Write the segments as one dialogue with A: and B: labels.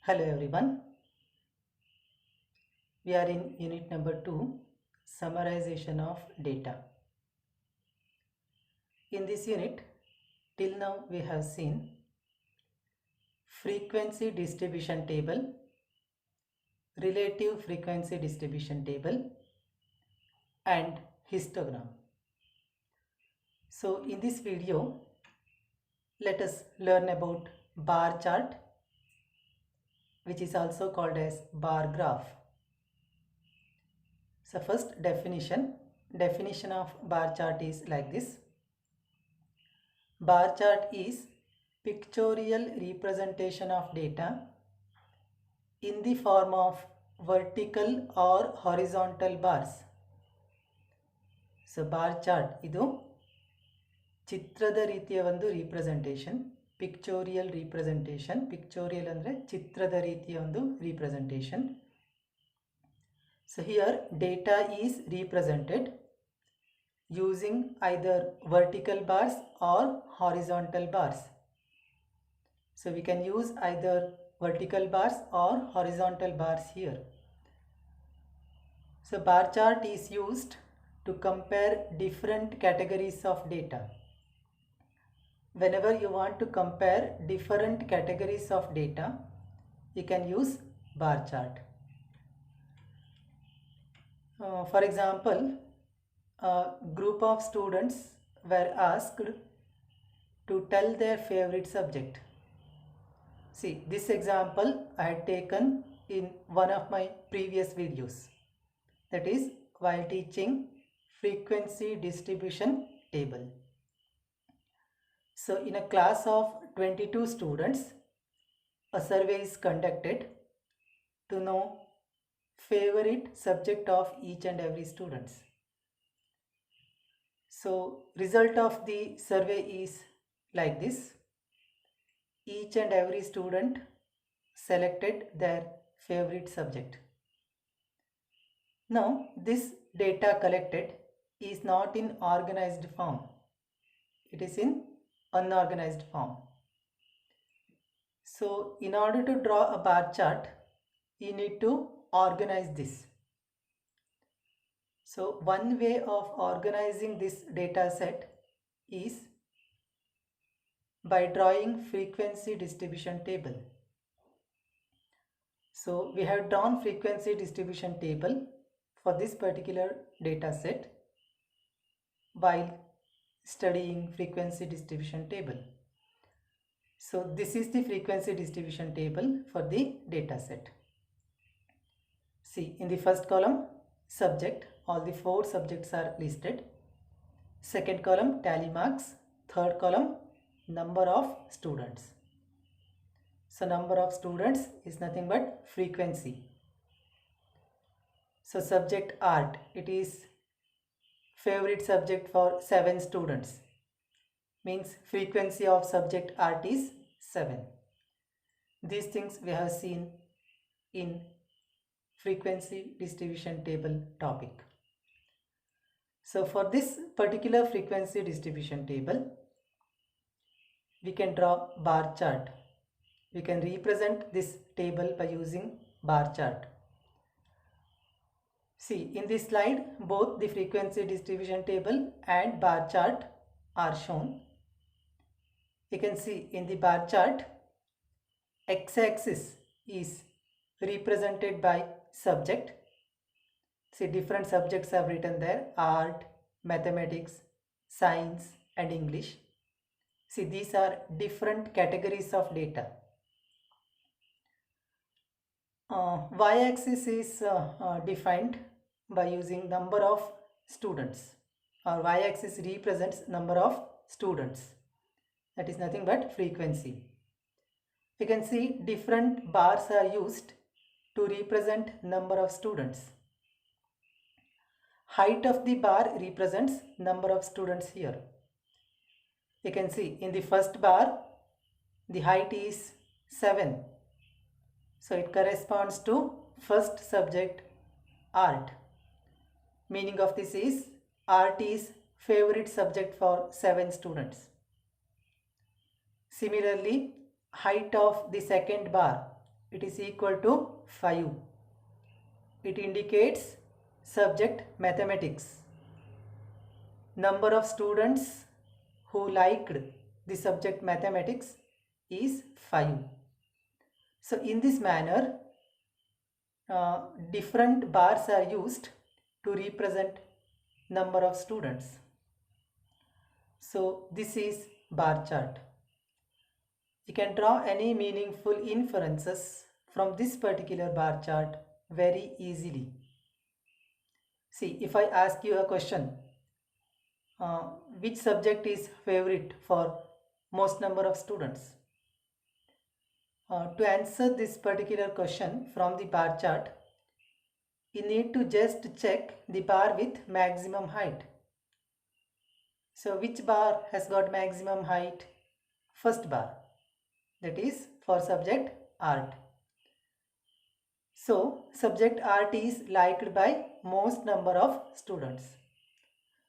A: Hello everyone, we are in unit number 2, summarization of data. In this unit, till now we have seen frequency distribution table, relative frequency distribution table and histogram. So in this video, let us learn about bar chart, which is also called as bar graph. So first definition of bar chart is like this. Bar chart is pictorial representation of data in the form of vertical or horizontal bars. So bar chart idu ಚಿತ್ರದ ರೀತಿಯ ಒಂದು representation, pictorial representation. Pictorial ಅಂದ್ರೆ ಚಿತ್ರದ ರೀತಿಯ ಒಂದು representation. So here data is represented using either vertical bars or horizontal bars. So we can use either vertical bars or horizontal bars here. So bar chart is used to compare different categories of data. Whenever you want to compare different categories of data, you can use bar chart. For example, a group of students were asked to tell their favorite subject. See, this example I had taken in one of my previous videos, that is while teaching frequency distribution table. So in a class of 22 students, a survey is conducted to know favorite subject of each and every students. So result of the survey is like this. Each and every student selected their favorite subject. Now this data collected is not in organized form. It is in unorganized form. So in order to draw a bar chart, you need to organize this. So one way of organizing this data set is by drawing frequency distribution table. So we have drawn frequency distribution table for this particular data set while studying frequency distribution table. So this is the frequency distribution table for the data set. See, in the first column, subject, all the 4 subjects are listed. Second column, tally marks. Third column, number of students. So number of students is nothing but frequency. So subject art, it is favorite subject for 7 students, means frequency of subject art is 7. These things we have seen in frequency distribution table topic. So for this particular frequency distribution table, we can draw bar chart. We can represent this table by using bar chart. See, in this slide, both the frequency distribution table and bar chart are shown. You can see in the bar chart, x-axis is represented by subject. See, different subjects have written there: art, mathematics, science and English. See, these are different categories of data. Y-axis is defined by using number of students, or y-axis represents number of students. That is nothing but frequency. You can see different bars are used to represent number of students. Height of the bar represents number of students here. You can see in the first bar, the height is 7. So it corresponds to first subject art. Meaning of this is art is favorite subject for 7 students. Similarly, height of the second bar, it is equal to 5. It indicates subject mathematics. Number of students who liked the subject mathematics is 5. So in this manner, different bars are used to represent number of students. So this is bar chart. You can draw any meaningful inferences from this particular bar chart very easily. See, if I ask you a question, which subject is favorite for most number of students? To answer this particular question from the bar chart, you need to just check the bar with maximum height. So which bar has got maximum height? First bar, that is for subject art. So subject art is liked by most number of students.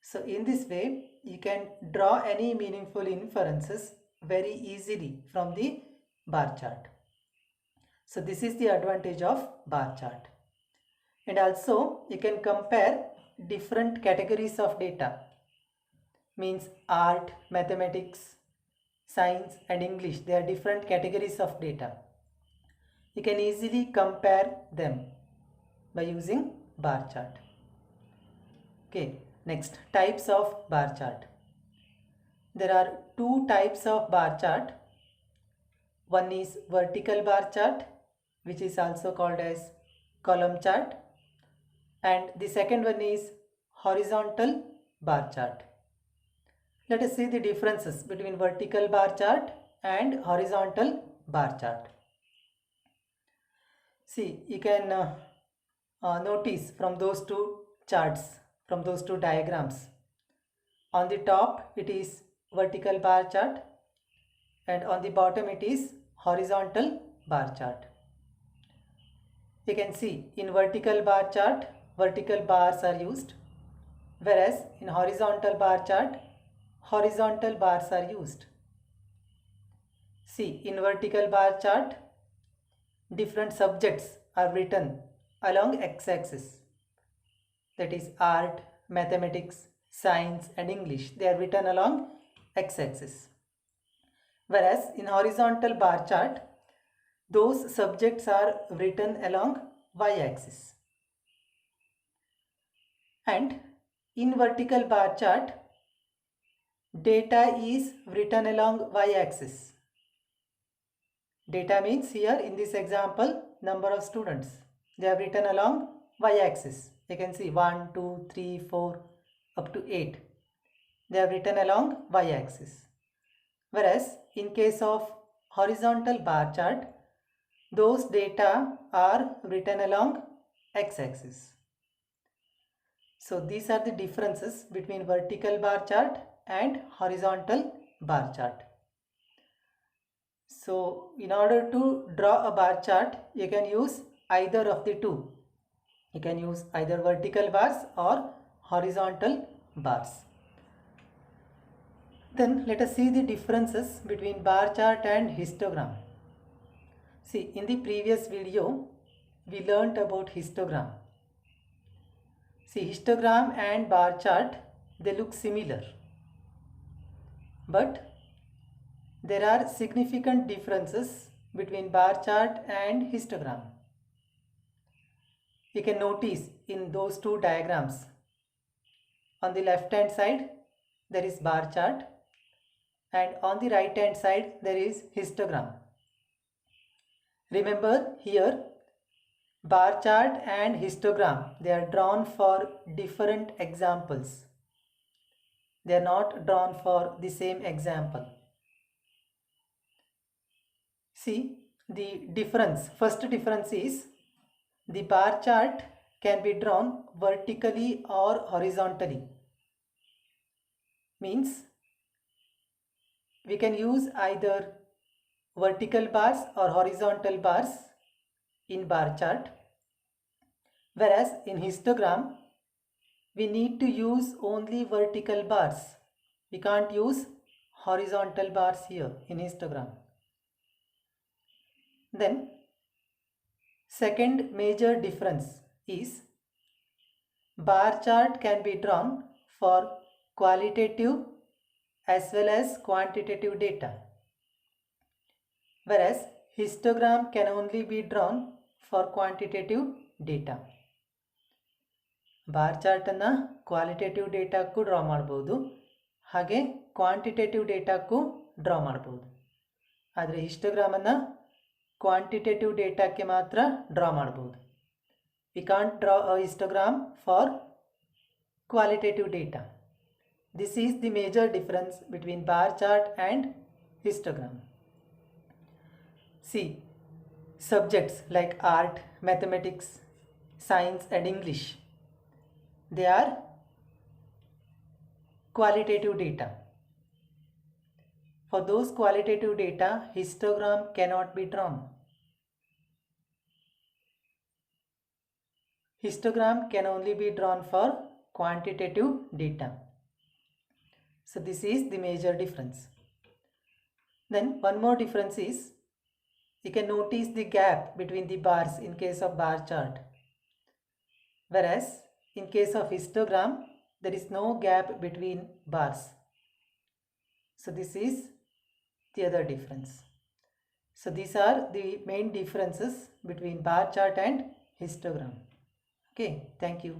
A: So in this way, you can draw any meaningful inferences very easily from the bar chart. So this is the advantage of bar chart. And also you can compare different categories of data. Means art, mathematics, science and English. They are different categories of data. You can easily compare them by using bar chart. Okay, next, types of bar chart. There are two types of bar chart. One is vertical bar chart, which is also called as column chart, and the second one is horizontal bar chart. Let us see the differences between vertical bar chart and horizontal bar chart. See, you can notice from those two charts, from those two diagrams. On the top it is vertical bar chart and on the bottom it is horizontal bar chart. You can see in vertical bar chart, vertical bars are used, whereas in horizontal bar chart, horizontal bars are used. See, in vertical bar chart, different subjects are written along x-axis. That is art, mathematics, science and English. They are written along x-axis. Whereas in horizontal bar chart, those subjects are written along y-axis. And in vertical bar chart, data is written along y-axis. Data means here in this example, number of students. They are written along y-axis. You can see 1, 2, 3, 4 up to 8. They are written along y-axis. Whereas in case of horizontal bar chart, those data are written along x-axis. So these are the differences between vertical bar chart and horizontal bar chart. So in order to draw a bar chart, you can use either of the two. You can use either vertical bars or horizontal bars. Then let us see the differences between bar chart and histogram. See, in the previous video, we learnt about histogram. See, histogram and bar chart, they look similar. But there are significant differences between bar chart and histogram. You can notice in those two diagrams. On the left hand side, there is bar chart, and on the right hand side, there is histogram. Remember here, bar chart and histogram, they are drawn for different examples. They are not drawn for the same example. See, the difference, first difference is the bar chart can be drawn vertically or horizontally. Means we can use either vertical bars or horizontal bars in bar chart, whereas in histogram we need to use only vertical bars. We can't use horizontal bars here in histogram. Then Second major difference is bar chart can be drawn for qualitative as well as quantitative data, whereas histogram can only be drawn for quantitative data. Bar ಚಾರ್ಟನ್ನು qualitative ಡೇಟಾಕ್ಕೂ draw ಮಾಡ್ಬೋದು, ಹಾಗೆ quantitative ಡೇಟಾಕ್ಕೂ draw ಮಾಡ್ಬೋದು. ಆದರೆ ಹಿಸ್ಟೋಗ್ರಾಮನ್ನು quantitative ಡೇಟಾಕ್ಕೆ ಮಾತ್ರ draw ಮಾಡ್ಬೋದು. We can't draw a histogram for qualitative data. This is the major difference between bar chart and histogram. See, subjects like art, mathematics, science and English, they are qualitative data. For those qualitative data, histogram cannot be drawn. Histogram can only be drawn for quantitative data. So this is the major difference. Then one more difference is, you can notice the gap between the bars in case of bar chart, whereas in case of histogram there is no gap between bars. So this is the other difference. So these are the main differences between bar chart and histogram. Okay, thank you.